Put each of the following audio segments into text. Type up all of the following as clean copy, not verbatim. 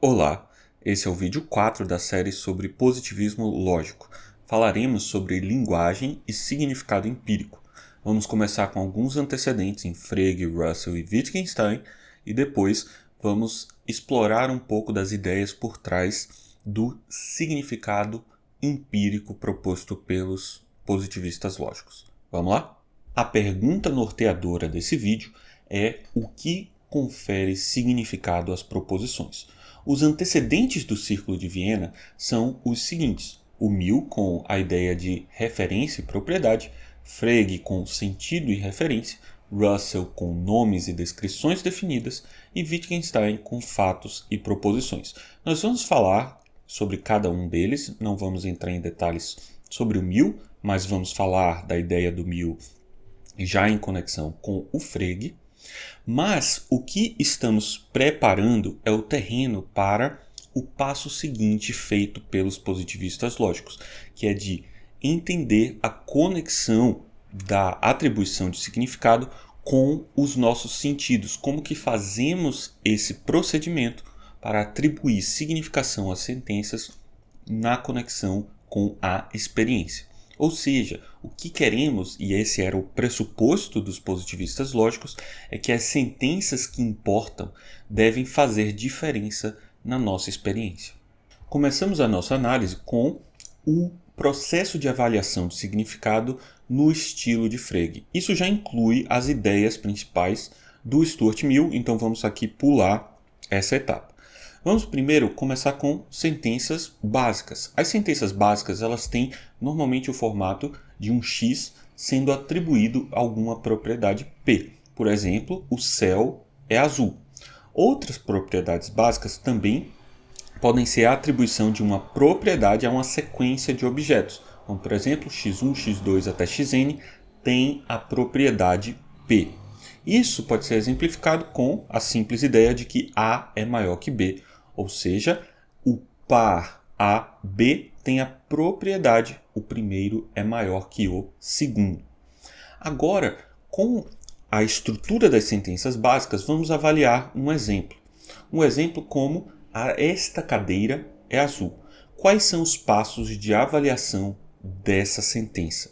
Olá, esse é o vídeo 4 da série sobre positivismo lógico. Falaremos sobre linguagem e significado empírico. Vamos começar com alguns antecedentes em Frege, Russell e Wittgenstein e depois vamos explorar um pouco das ideias por trás do significado empírico proposto pelos positivistas lógicos. Vamos lá? A pergunta norteadora desse vídeo é o que confere significado às proposições. Os antecedentes do Círculo de Viena são os seguintes: o Mill com a ideia de referência e propriedade, Frege com sentido e referência, Russell com nomes e descrições definidas e Wittgenstein com fatos e proposições. Nós vamos falar sobre cada um deles, não vamos entrar em detalhes sobre o Mill, mas vamos falar da ideia do Mill já em conexão com o Frege. Mas o que estamos preparando é o terreno para o passo seguinte feito pelos positivistas lógicos, que é de entender a conexão da atribuição de significado com os nossos sentidos, como que fazemos esse procedimento para atribuir significação às sentenças na conexão com a experiência. Ou seja, o que queremos, e esse era o pressuposto dos positivistas lógicos, é que as sentenças que importam devem fazer diferença na nossa experiência. Começamos a nossa análise com o processo de avaliação de significado no estilo de Frege. Isso já inclui as ideias principais do Stuart Mill, então vamos aqui pular essa etapa. Vamos primeiro começar com sentenças básicas. As sentenças básicas elas têm normalmente o formato de um X sendo atribuído a alguma propriedade P. Por exemplo, o céu é azul. Outras propriedades básicas também podem ser a atribuição de uma propriedade a uma sequência de objetos. Então, por exemplo, x1, x2 até xn tem a propriedade P. Isso pode ser exemplificado com a simples ideia de que A é maior que B. Ou seja, o par A-B tem a propriedade, o primeiro é maior que o segundo. Agora, com a estrutura das sentenças básicas, vamos avaliar um exemplo. Um exemplo como esta cadeira é azul. Quais são os passos de avaliação dessa sentença?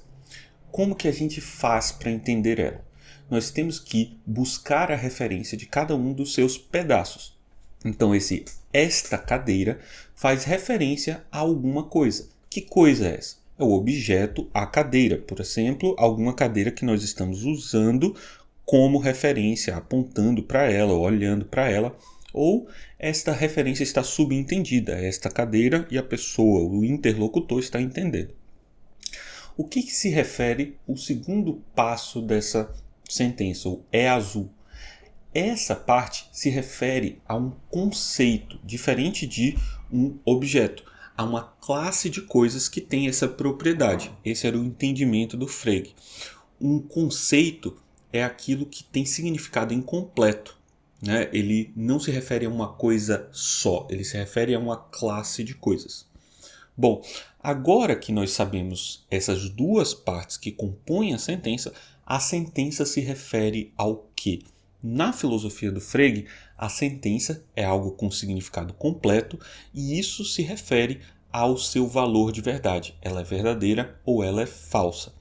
Como que a gente faz para entender ela? Nós temos que buscar a referência de cada um dos seus pedaços. Então, esta cadeira faz referência a alguma coisa. Que coisa é essa? É o objeto, a cadeira. Por exemplo, alguma cadeira que nós estamos usando como referência, apontando para ela, olhando para ela. Ou esta referência está subentendida. Esta cadeira e a pessoa, o interlocutor, está entendendo. O que se refere o segundo passo dessa sentença, o é azul? Essa parte se refere a um conceito, diferente de um objeto, a uma classe de coisas que tem essa propriedade. Esse era o entendimento do Frege. Um conceito é aquilo que tem significado incompleto, né? Ele não se refere a uma coisa só, ele se refere a uma classe de coisas. Bom, agora que nós sabemos essas duas partes que compõem a sentença se refere ao quê? Na filosofia do Frege, a sentença é algo com significado completo e isso se refere ao seu valor de verdade. Ela é verdadeira ou ela é falsa.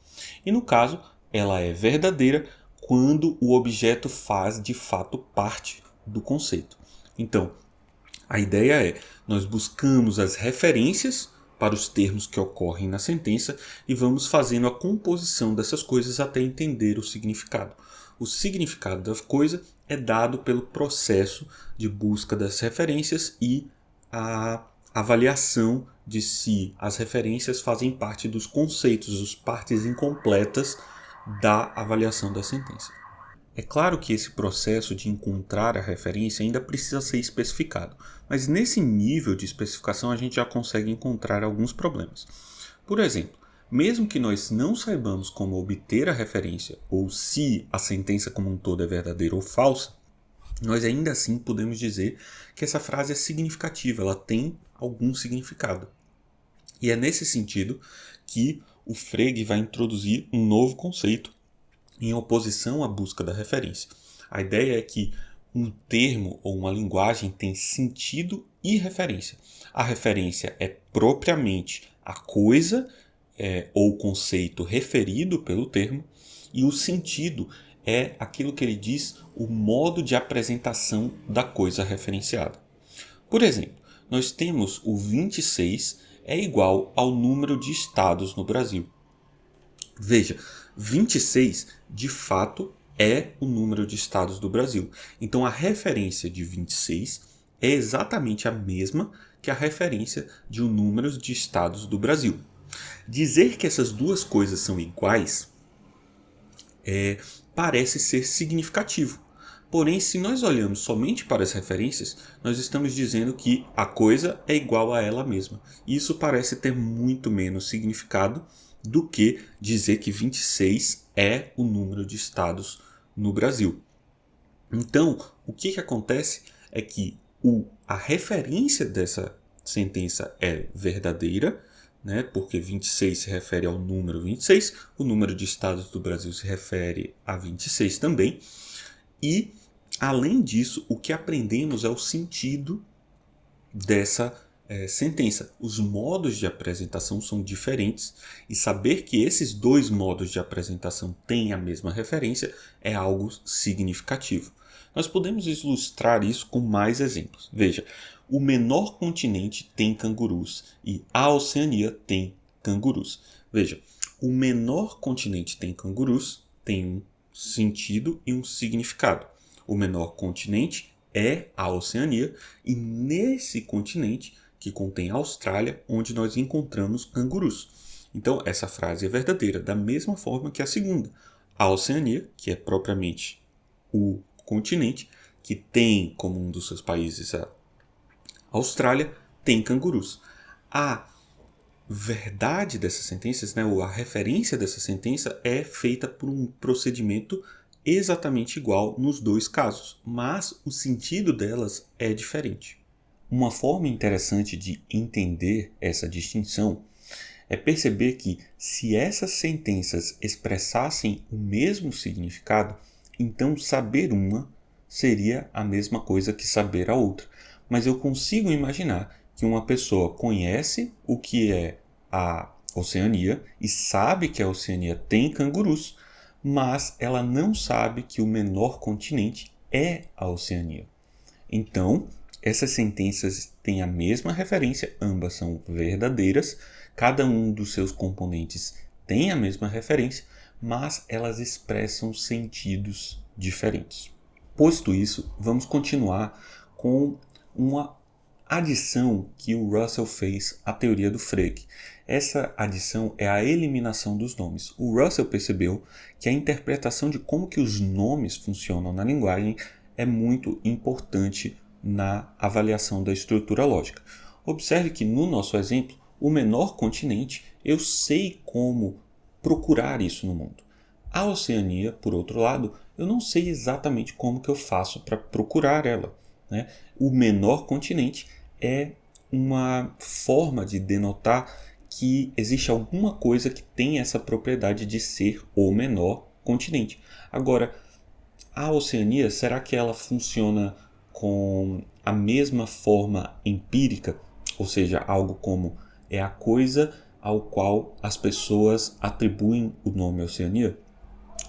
E no caso, ela é verdadeira quando o objeto faz de fato parte do conceito. Então, a ideia é, nós buscamos as referências para os termos que ocorrem na sentença e vamos fazendo a composição dessas coisas até entender o significado. O significado da coisa é dado pelo processo de busca das referências e a avaliação de se as referências fazem parte dos conceitos, as partes incompletas da avaliação da sentença. É claro que esse processo de encontrar a referência ainda precisa ser especificado, mas nesse nível de especificação a gente já consegue encontrar alguns problemas. Por exemplo, mesmo que nós não saibamos como obter a referência ou se a sentença como um todo é verdadeira ou falsa, nós ainda assim podemos dizer que essa frase é significativa, ela tem algum significado. E é nesse sentido que o Frege vai introduzir um novo conceito em oposição à busca da referência. A ideia é que um termo ou uma linguagem tem sentido e referência. A referência é propriamente a coisa ou conceito referido pelo termo, e o sentido é aquilo que ele diz, o modo de apresentação da coisa referenciada. Por exemplo, nós temos o 26 é igual ao número de estados no Brasil. Veja, 26 de fato é o número de estados do Brasil. Então a referência de 26 é exatamente a mesma que a referência de um número de estados do Brasil. Dizer que essas duas coisas são iguais parece ser significativo. Porém, se nós olhamos somente para as referências, nós estamos dizendo que a coisa é igual a ela mesma. Isso parece ter muito menos significado do que dizer que 26 é o número de estados no Brasil. Então, o que acontece é que a referência dessa sentença é verdadeira, né? Porque 26 se refere ao número 26, o número de estados do Brasil se refere a 26 também, e, além disso, o que aprendemos é o sentido dessa sentença. Os modos de apresentação são diferentes, e saber que esses dois modos de apresentação têm a mesma referência é algo significativo. Nós podemos ilustrar isso com mais exemplos. Veja, o menor continente tem cangurus e a Oceania tem cangurus. Veja, o menor continente tem cangurus tem um sentido e um significado. O menor continente é a Oceania, e nesse continente, que contém a Austrália, onde nós encontramos cangurus. Então, essa frase é verdadeira, da mesma forma que a segunda. A Oceania, que é propriamente o continente, que tem como um dos seus países a Austrália, tem cangurus. A verdade dessas sentenças, né, ou a referência dessa sentença é feita por um procedimento exatamente igual nos dois casos, mas o sentido delas é diferente. Uma forma interessante de entender essa distinção é perceber que, se essas sentenças expressassem o mesmo significado, então saber uma seria a mesma coisa que saber a outra. Mas eu consigo imaginar que uma pessoa conhece o que é a Oceania e sabe que a Oceania tem cangurus, mas ela não sabe que o menor continente é a Oceania. Então, essas sentenças têm a mesma referência, ambas são verdadeiras, cada um dos seus componentes tem a mesma referência, mas elas expressam sentidos diferentes. Posto isso, vamos continuar com uma adição que o Russell fez à teoria do Frege. Essa adição é a eliminação dos nomes. O Russell percebeu que a interpretação de como que os nomes funcionam na linguagem é muito importante na avaliação da estrutura lógica. Observe que no nosso exemplo, o menor continente, eu sei como procurar isso no mundo. A Oceania, por outro lado, eu não sei exatamente como que eu faço para procurar ela, né? O menor continente é uma forma de denotar que existe alguma coisa que tem essa propriedade de ser o menor continente. Agora, a Oceania, será que ela funciona com a mesma forma empírica? Ou seja, algo como é a coisa ao qual as pessoas atribuem o nome Oceania?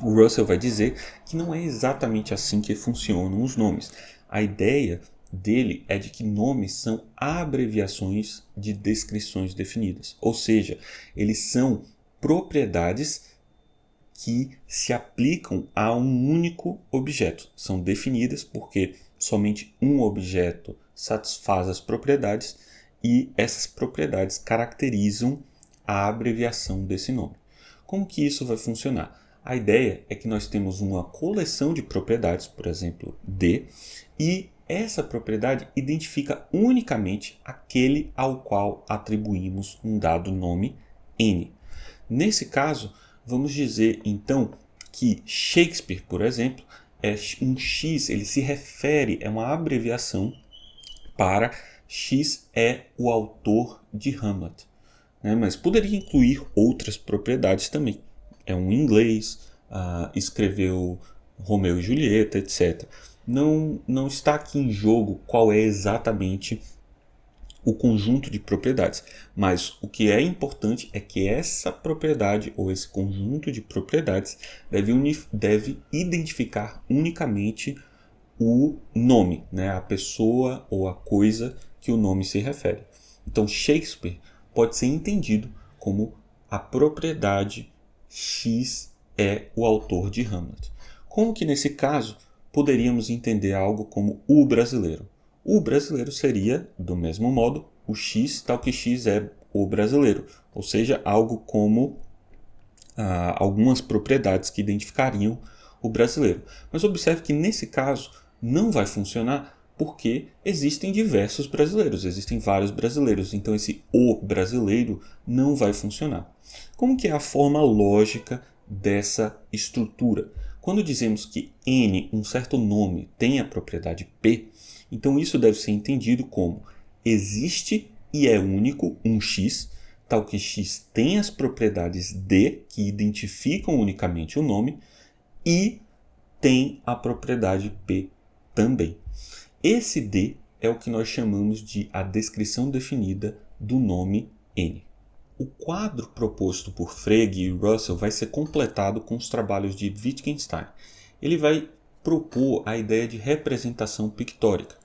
O Russell vai dizer que não é exatamente assim que funcionam os nomes. A ideia dele é de que nomes são abreviações de descrições definidas. Ou seja, eles são propriedades que se aplicam a um único objeto. São definidas porque somente um objeto satisfaz as propriedades e essas propriedades caracterizam a abreviação desse nome. Como que isso vai funcionar? A ideia é que nós temos uma coleção de propriedades, por exemplo, D, e essa propriedade identifica unicamente aquele ao qual atribuímos um dado nome N. Nesse caso, vamos dizer então que Shakespeare, por exemplo, é um X, ele se refere, é uma abreviação para X é o autor de Hamlet, né? Mas poderia incluir outras propriedades também. É um inglês, escreveu Romeu e Julieta, etc. Não está aqui em jogo qual é exatamente o conjunto de propriedades. Mas o que é importante é que essa propriedade ou esse conjunto de propriedades deve identificar unicamente o nome, né? A pessoa ou a coisa que o nome se refere. Então, Shakespeare pode ser entendido como a propriedade X é o autor de Hamlet. Como que nesse caso poderíamos entender algo como o brasileiro? O brasileiro seria, do mesmo modo, o X, tal que X é o brasileiro, ou seja, algo como algumas propriedades que identificariam o brasileiro. Mas observe que nesse caso não vai funcionar porque existem diversos brasileiros, existem vários brasileiros, então esse o brasileiro não vai funcionar. Como que é a forma lógica dessa estrutura? Quando dizemos que N, um certo nome, tem a propriedade P, então isso deve ser entendido como existe e é único um X, tal que X tem as propriedades D, que identificam unicamente o nome, e tem a propriedade P também. Esse D é o que nós chamamos de a descrição definida do nome N. O quadro proposto por Frege e Russell vai ser completado com os trabalhos de Wittgenstein. Ele vai propor a ideia de representação pictórica.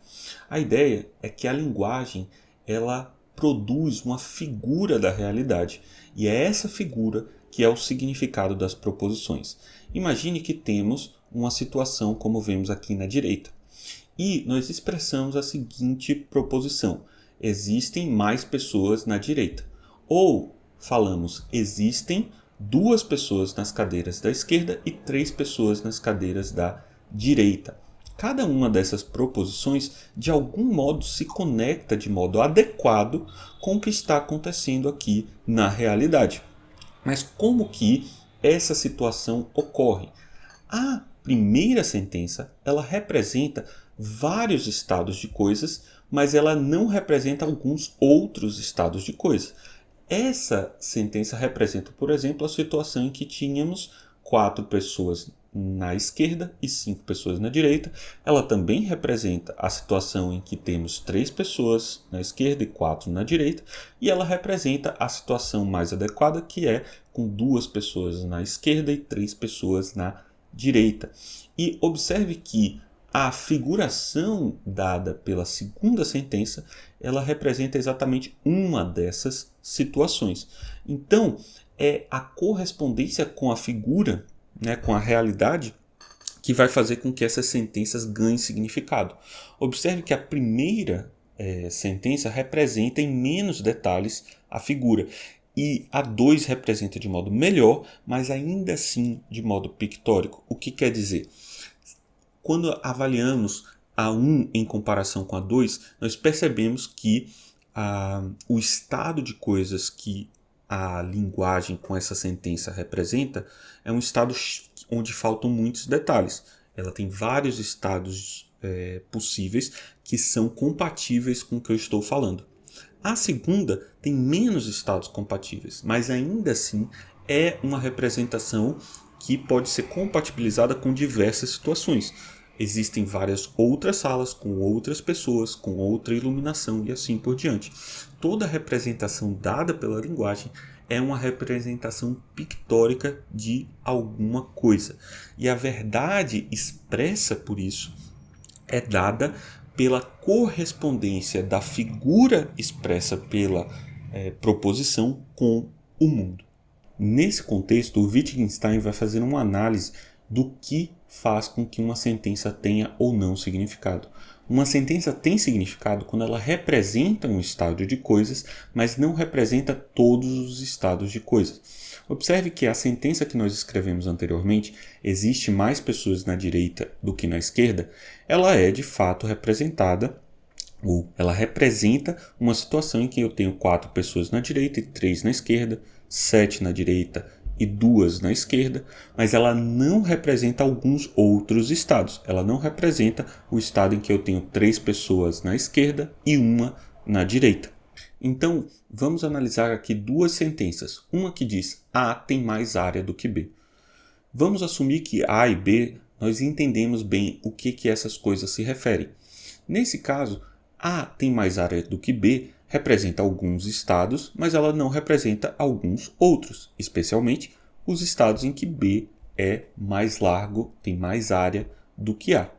A ideia é que a linguagem ela produz uma figura da realidade, e é essa figura que é o significado das proposições. Imagine que temos uma situação como vemos aqui na direita, e nós expressamos a seguinte proposição: existem mais pessoas na direita. Ou falamos, existem 2 pessoas nas cadeiras da esquerda e 3 pessoas nas cadeiras da direita. Cada uma dessas proposições, de algum modo, se conecta de modo adequado com o que está acontecendo aqui na realidade. Mas como que essa situação ocorre? A primeira sentença, ela representa vários estados de coisas, mas ela não representa alguns outros estados de coisas. Essa sentença representa, por exemplo, a situação em que tínhamos 4 pessoas na esquerda e 5 pessoas na direita. Ela também representa a situação em que temos 3 pessoas na esquerda e 4 na direita. E ela representa a situação mais adequada, que é com 2 pessoas na esquerda e 3 pessoas na direita. E observe que a figuração dada pela segunda sentença, ela representa exatamente uma dessas situações. Então, é a correspondência com a figura, né, com a realidade, que vai fazer com que essas sentenças ganhem significado. Observe que a primeira sentença representa em menos detalhes a figura, e a 2 representa de modo melhor, mas ainda assim de modo pictórico. O que quer dizer? Quando avaliamos a 1 em comparação com a 2, nós percebemos que o estado de coisas que a linguagem com essa sentença representa é um estado onde faltam muitos detalhes. Ela tem vários estados possíveis que são compatíveis com o que eu estou falando. A segunda tem menos estados compatíveis, mas ainda assim é uma representação que pode ser compatibilizada com diversas situações. Existem várias outras salas com outras pessoas, com outra iluminação e assim por diante. Toda representação dada pela linguagem é uma representação pictórica de alguma coisa. E a verdade expressa por isso é dada pela correspondência da figura expressa pela proposição com o mundo. Nesse contexto, o Wittgenstein vai fazer uma análise do que faz com que uma sentença tenha ou não significado. Uma sentença tem significado quando ela representa um estado de coisas, mas não representa todos os estados de coisas. Observe que a sentença que nós escrevemos anteriormente, existe mais pessoas na direita do que na esquerda, ela é de fato representada, ou ela representa uma situação em que eu tenho 4 pessoas na direita e 3 na esquerda, 7 na direita e 2 na esquerda, mas ela não representa alguns outros estados. Ela não representa o estado em que eu tenho 3 pessoas na esquerda e 1 na direita. Então, vamos analisar aqui 2 sentenças. Uma que diz A tem mais área do que B. Vamos assumir que A e B nós entendemos bem o que essas coisas se referem. Nesse caso, A tem mais área do que B representa alguns estados, mas ela não representa alguns outros, especialmente os estados em que B é mais largo, tem mais área do que A.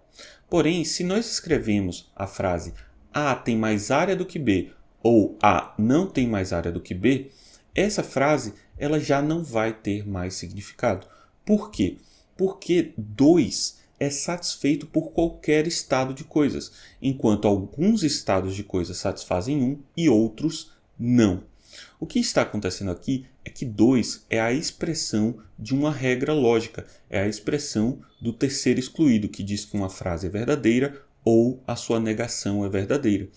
Porém, se nós escrevemos a frase A tem mais área do que B ou A não tem mais área do que B, essa frase ela já não vai ter mais significado. Por quê? Porque 2 é satisfeito por qualquer estado de coisas, enquanto alguns estados de coisas satisfazem um e outros não. O que está acontecendo aqui é que 2 é a expressão de uma regra lógica, é a expressão do terceiro excluído, que diz que uma frase é verdadeira ou a sua negação é verdadeira.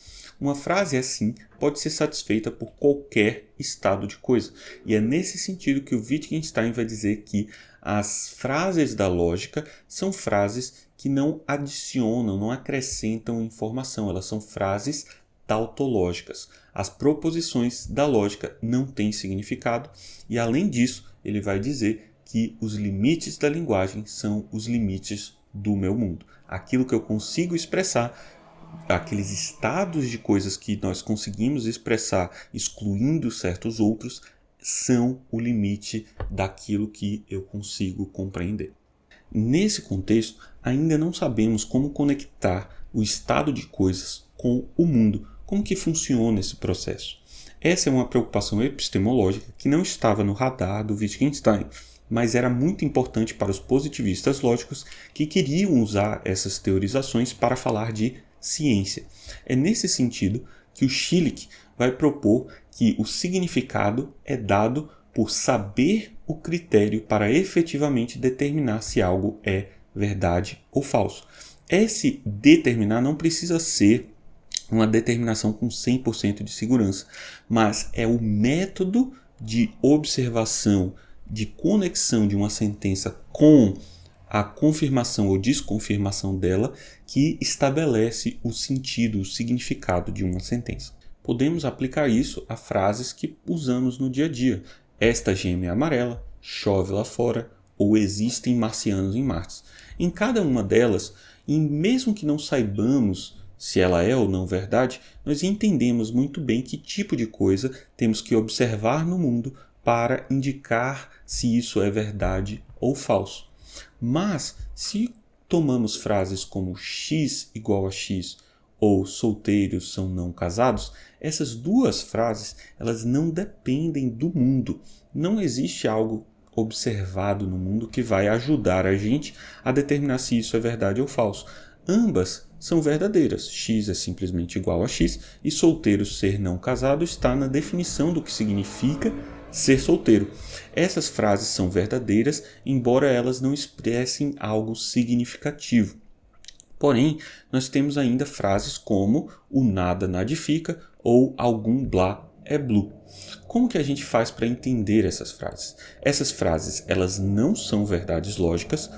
Uma frase assim pode ser satisfeita por qualquer estado de coisa. E é nesse sentido que o Wittgenstein vai dizer que as frases da lógica são frases que não adicionam, não acrescentam informação. Elas são frases tautológicas. As proposições da lógica não têm significado e, além disso, ele vai dizer que os limites da linguagem são os limites do meu mundo. Aquilo que eu consigo expressar, aqueles estados de coisas que nós conseguimos expressar excluindo certos outros, são o limite daquilo que eu consigo compreender. Nesse contexto, ainda não sabemos como conectar o estado de coisas com o mundo, como que funciona esse processo. Essa é uma preocupação epistemológica que não estava no radar do Wittgenstein, mas era muito importante para os positivistas lógicos que queriam usar essas teorizações para falar de ciência. É nesse sentido que o Schlick vai propor que o significado é dado por saber o critério para efetivamente determinar se algo é verdade ou falso. Esse determinar não precisa ser uma determinação com 100% de segurança, mas é o método de observação, de conexão de uma sentença com a confirmação ou desconfirmação dela que estabelece o sentido, o significado de uma sentença. Podemos aplicar isso a frases que usamos no dia a dia. Esta gema é amarela, chove lá fora, ou existem marcianos em Marte. Em cada uma delas, e mesmo que não saibamos se ela é ou não verdade, nós entendemos muito bem que tipo de coisa temos que observar no mundo para indicar se isso é verdade ou falso. Mas, se tomamos frases como x igual a x ou solteiros são não casados, essas duas frases elas não dependem do mundo. Não existe algo observado no mundo que vai ajudar a gente a determinar se isso é verdade ou falso. Ambas são verdadeiras. X é simplesmente igual a x e solteiro ser não casado está na definição do que significa ser solteiro. Essas frases são verdadeiras, embora elas não expressem algo significativo. Porém, nós temos ainda frases como o nada nadifica ou algum blá é blue. Como que a gente faz para entender essas frases? Essas frases elas não são verdades lógicas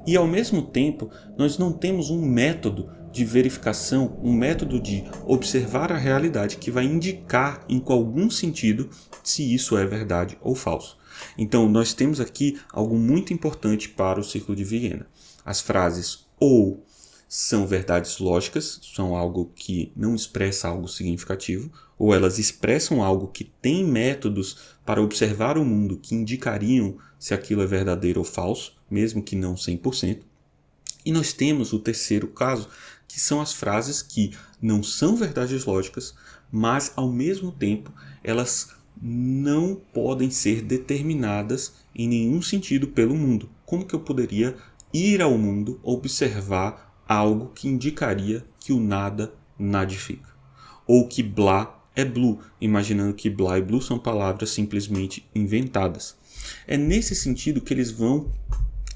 e, ao mesmo tempo, nós não temos um método de verificação, um método de observar a realidade que vai indicar em algum sentido se isso é verdade ou falso. Então, nós temos aqui algo muito importante para o Círculo de Viena. As frases ou são verdades lógicas, são algo que não expressa algo significativo, ou elas expressam algo que tem métodos para observar o mundo que indicariam se aquilo é verdadeiro ou falso, mesmo que não 100%. E nós temos o terceiro caso, que são as frases que não são verdades lógicas, mas ao mesmo tempo elas não podem ser determinadas em nenhum sentido pelo mundo. Como que eu poderia ir ao mundo observar algo que indicaria que o nada nadifica? Ou que blá é blue, imaginando que blá e blue são palavras simplesmente inventadas. É nesse sentido que eles vão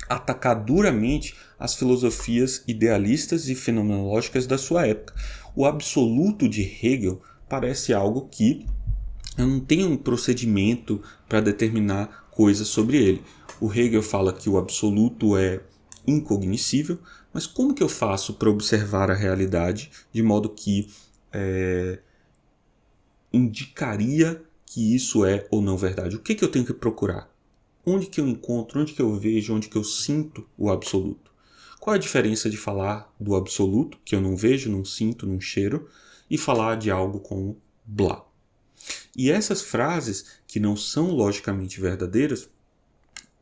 atacar duramente as filosofias idealistas e fenomenológicas da sua época. O absoluto de Hegel parece algo que eu não tenho um procedimento para determinar coisas sobre ele. O Hegel fala que o absoluto é incognoscível, mas como que eu faço para observar a realidade de modo que indicaria que isso é ou não verdade? O que eu tenho que procurar? Onde que eu encontro, onde que eu vejo, onde que eu sinto o absoluto? Qual é a diferença de falar do absoluto, que eu não vejo, não sinto, não cheiro, e falar de algo como blá? E essas frases, que não são logicamente verdadeiras,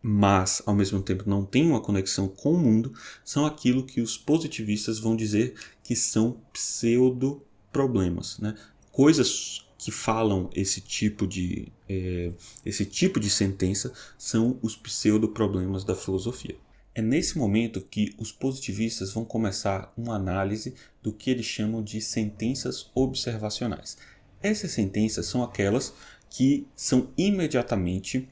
mas ao mesmo tempo não têm uma conexão com o mundo, são aquilo que os positivistas vão dizer que são pseudo-problemas, né? Coisas que falam esse tipo de sentença são os pseudo-problemas da filosofia. É nesse momento que os positivistas vão começar uma análise do que eles chamam de sentenças observacionais. Essas sentenças são aquelas que são imediatamente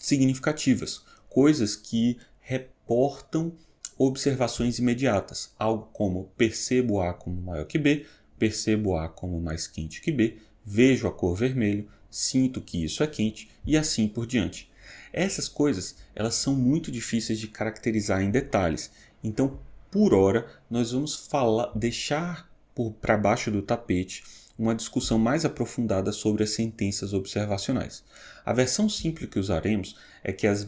significativas, coisas que reportam observações imediatas, algo como percebo A como maior que B, percebo A como mais quente que B, vejo a cor vermelho, sinto que isso é quente e assim por diante. Essas coisas elas são muito difíceis de caracterizar em detalhes, então por hora nós vamos deixar para baixo do tapete uma discussão mais aprofundada sobre as sentenças observacionais. A versão simples que usaremos é que as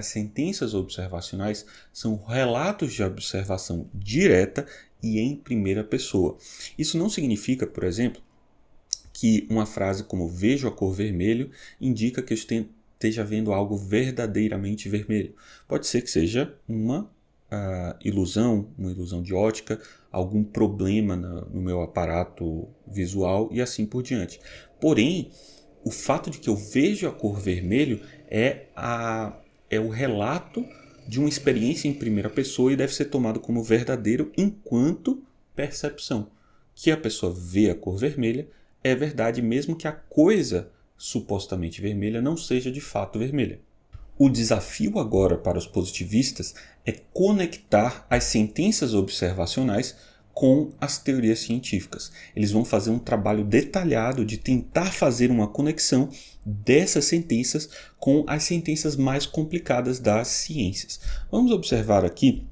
sentenças observacionais são relatos de observação direta e em primeira pessoa. Isso não significa, por exemplo, que uma frase como vejo a cor vermelho indica que eu esteja vendo algo verdadeiramente vermelho. Pode ser que seja uma ilusão de ótica, algum problema no meu aparato visual e assim por diante. Porém, o fato de que eu vejo a cor vermelho é o relato de uma experiência em primeira pessoa e deve ser tomado como verdadeiro enquanto percepção. Que a pessoa vê a cor vermelha é verdade, mesmo que a coisa supostamente vermelha não seja de fato vermelha. O desafio agora para os positivistas é conectar as sentenças observacionais com as teorias científicas. Eles vão fazer um trabalho detalhado de tentar fazer uma conexão dessas sentenças com as sentenças mais complicadas das ciências. Vamos observar aqui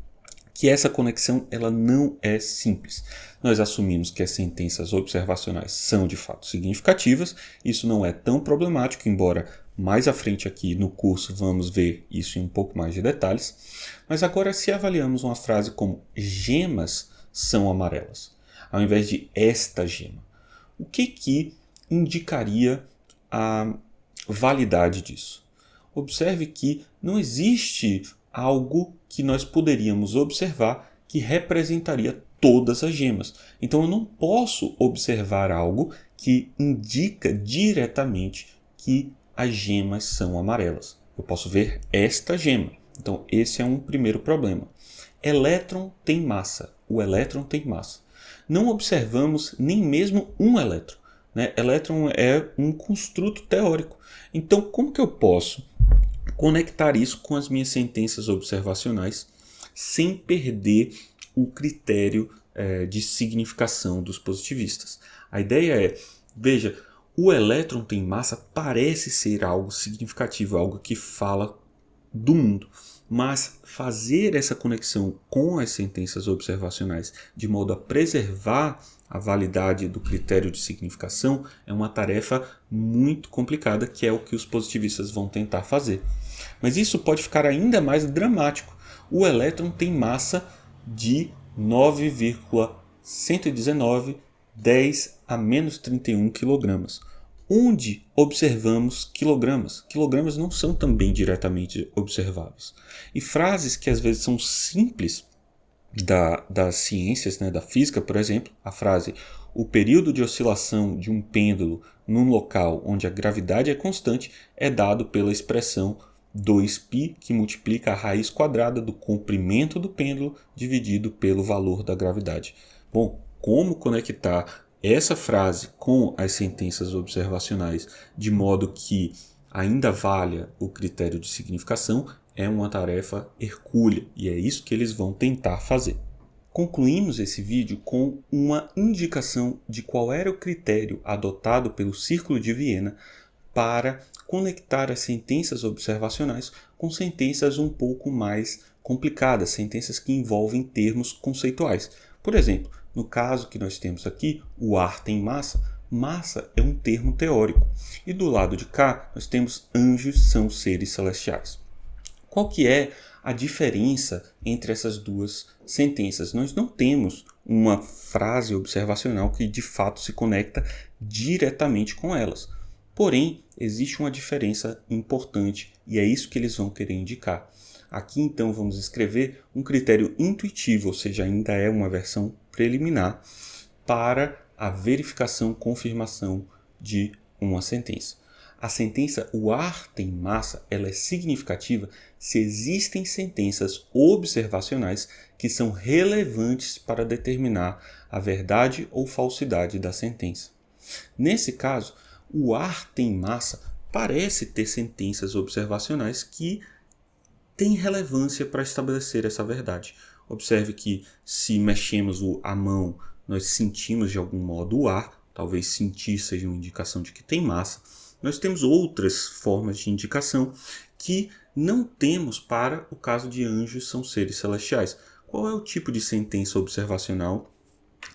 que essa conexão ela não é simples. Nós assumimos que as sentenças observacionais são de fato significativas, isso não é tão problemático, embora mais à frente aqui no curso vamos ver isso em um pouco mais de detalhes. Mas agora, se avaliamos uma frase como gemas são amarelas, ao invés de esta gema, o que indicaria a validade disso? Observe que não existe algo que nós poderíamos observar que representaria todas as gemas. Então eu não posso observar algo que indica diretamente que as gemas são amarelas. Eu posso ver esta gema. Então esse é um primeiro problema. Elétron tem massa. O elétron tem massa. Não observamos nem mesmo um elétron, né? Elétron é um construto teórico. Então como que eu posso conectar isso com as minhas sentenças observacionais sem perder o critério de significação dos positivistas? A ideia é, veja, o elétron tem massa parece ser algo significativo, algo que fala do mundo, mas fazer essa conexão com as sentenças observacionais de modo a preservar a validade do critério de significação é uma tarefa muito complicada, que é o que os positivistas vão tentar fazer. Mas isso pode ficar ainda mais dramático. O elétron tem massa de 9,119 10 a menos 31 kg. Onde observamos quilogramas? Quilogramas não são também diretamente observáveis. E frases que às vezes são simples das ciências, né, da física, por exemplo, a frase o período de oscilação de um pêndulo num local onde a gravidade é constante é dado pela expressão 2π, que multiplica a raiz quadrada do comprimento do pêndulo dividido pelo valor da gravidade. Bom, como conectar essa frase com as sentenças observacionais de modo que ainda valha o critério de significação é uma tarefa hercúlea e é isso que eles vão tentar fazer. Concluímos esse vídeo com uma indicação de qual era o critério adotado pelo Círculo de Viena para conectar as sentenças observacionais com sentenças um pouco mais complicadas, sentenças que envolvem termos conceituais. Por exemplo, no caso que nós temos aqui, o ar tem massa. Massa é um termo teórico. E do lado de cá, nós temos anjos são seres celestiais. Qual que é a diferença entre essas duas sentenças? Nós não temos uma frase observacional que de fato se conecta diretamente com elas. Porém, existe uma diferença importante e é isso que eles vão querer indicar. Aqui então vamos escrever um critério intuitivo, ou seja, ainda é uma versão preliminar, para a verificação, confirmação de uma sentença. A sentença "o ar tem massa" ela é significativa se existem sentenças observacionais que são relevantes para determinar a verdade ou falsidade da sentença. Nesse caso, "o ar tem massa" parece ter sentenças observacionais que têm relevância para estabelecer essa verdade. Observe que se mexemos a mão, nós sentimos de algum modo o ar, talvez sentir seja uma indicação de que tem massa. Nós temos outras formas de indicação que não temos para o caso de anjos são seres celestiais. Qual é o tipo de sentença observacional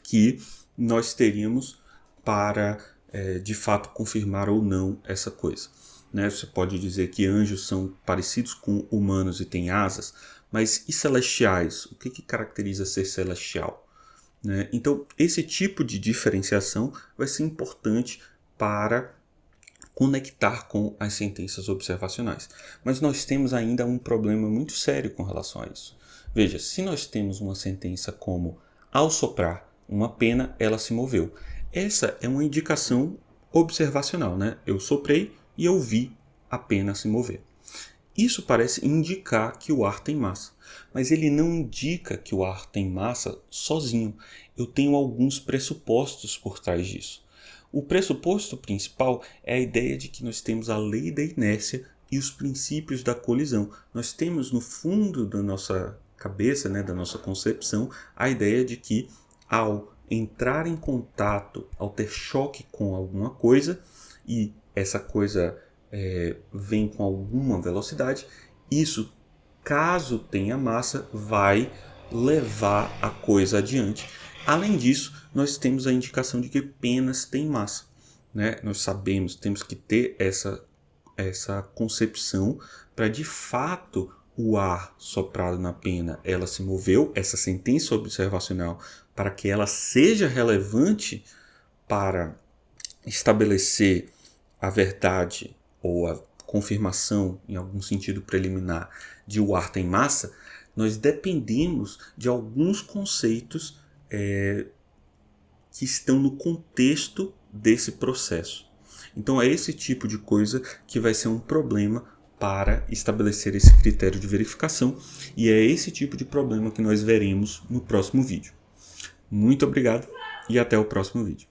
que nós teríamos para, de fato, confirmar ou não essa coisa? Você pode dizer que anjos são parecidos com humanos e têm asas, mas e celestiais? O que caracteriza ser celestial? Então, esse tipo de diferenciação vai ser importante para conectar com as sentenças observacionais. Mas nós temos ainda um problema muito sério com relação a isso. Veja, se nós temos uma sentença como "ao soprar uma pena, ela se moveu", essa é uma indicação observacional, Eu soprei e eu vi a pena se mover. Isso parece indicar que o ar tem massa, mas ele não indica que o ar tem massa sozinho. Eu tenho alguns pressupostos por trás disso. O pressuposto principal é a ideia de que nós temos a lei da inércia e os princípios da colisão. Nós temos no fundo da nossa cabeça, da nossa concepção, a ideia de que ao entrar em contato, ao ter choque com alguma coisa, e essa coisa vem com alguma velocidade, isso, caso tenha massa, vai levar a coisa adiante. Além disso, nós temos a indicação de que penas têm massa. Nós sabemos, temos que ter essa concepção para de fato o ar soprado na pena, ela se moveu, essa sentença observacional, para que ela seja relevante para estabelecer a verdade ou a confirmação, em algum sentido preliminar, de o ar tem massa, nós dependemos de alguns conceitos que estão no contexto desse processo. Então é esse tipo de coisa que vai ser um problema para estabelecer esse critério de verificação, e é esse tipo de problema que nós veremos no próximo vídeo. Muito obrigado e até o próximo vídeo.